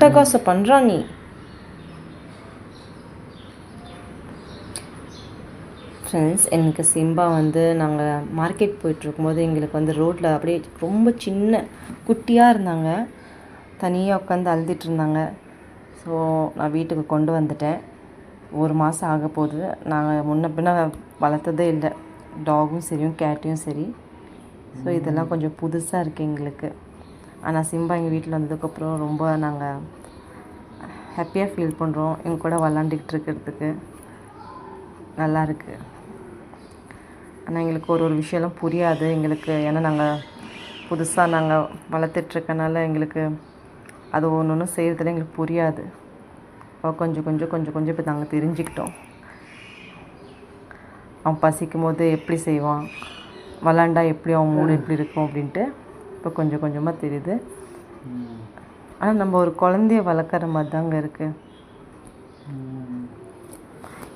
அட்டகாசம் பண்ணுறா நீ. ஃப்ரெண்ட்ஸ், எனக்கு சிம்பா வந்து நாங்கள் மார்க்கெட் போயிட்டுருக்கும்போது எங்களுக்கு வந்து ரோட்டில் அப்படியே ரொம்ப சின்ன குட்டியாக இருந்தாங்க. தனியாக உட்காந்து அழுதுட்டு இருந்தாங்க. ஸோ நான் வீட்டுக்கு கொண்டு வந்துட்டேன். 1 மாதம் ஆக போகுது. நாங்கள் முன்ன பின்ன வளர்த்ததே இல்லை, டாகும் சரி கேட்டையும் சரி. ஸோ இதெல்லாம் கொஞ்சம் புதுசாக இருக்குது எங்களுக்கு. ஆனால் சிம்பா எங்கள் வீட்டில் வந்ததுக்கப்புறம் ரொம்ப நாங்கள் ஹாப்பியாக ஃபீல் பண்ணுறோம். எங்கள் கூட விளாண்டுக்கிட்டு இருக்கிறதுக்கு நல்லா இருக்குது. ஆனால் எங்களுக்கு ஒரு விஷயம்லாம் புரியாது எங்களுக்கு. ஏன்னா நாங்கள் புதுசாக நாங்கள் வளர்த்துட்ருக்கனால எங்களுக்கு அது ஒன்று ஒன்று செய்கிறதுல எங்களுக்கு புரியாது. கொஞ்சம் கொஞ்சம் இப்போ நாங்கள் தெரிஞ்சுக்கிட்டோம். அவன் பசிக்கும் போது எப்படி செய்வான், விளாண்டா எப்படி அவன் மூடு எப்படி இருக்கும் அப்படின்ட்டு இப்போ கொஞ்சம் கொஞ்சமாக தெரியுது. ஆனால் நம்ம ஒரு குழந்தைய வளர்க்குற மாதிரி தாங்க இருக்குது.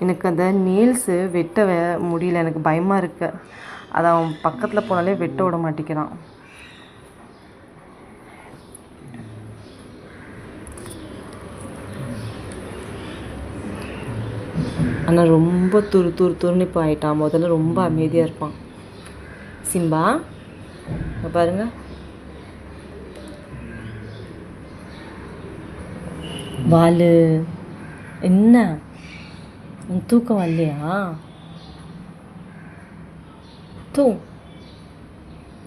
எனக்கு அந்த நெயில்ஸு வெட்ட முடியல, எனக்கு பயமாக இருக்குது. அதை அவன் பக்கத்தில் போனாலே வெட்ட விட மாட்டேங்கிறான். ஆனால் ரொம்ப துருன்னு இப்போ ஆகிட்டான். முதல்ல ரொம்ப அமைதியாக இருப்பான். சிம்பா பாருங்க, வாலு என்ன தூக்கம் வரலையா?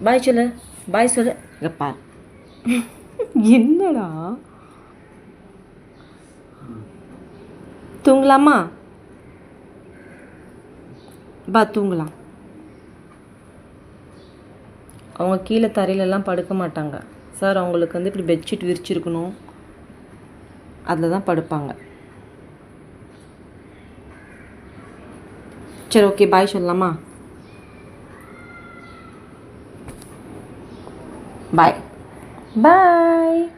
பாய் சொல்லு, பாய் சொல்லு. எப்பா என்னடா, தூங்கலாமா? பா தூங்கலாம். அவங்க கீழே தரையிலலாம் படுக்க மாட்டாங்க சார். அவங்களுக்கு வந்து இப்படி பெட்ஷீட் விரிச்சிருக்கணும், அதில் தான் படுப்பாங்க. சரி, ஓகே, பாய் சொல்லலாமா? பாய் பாய்.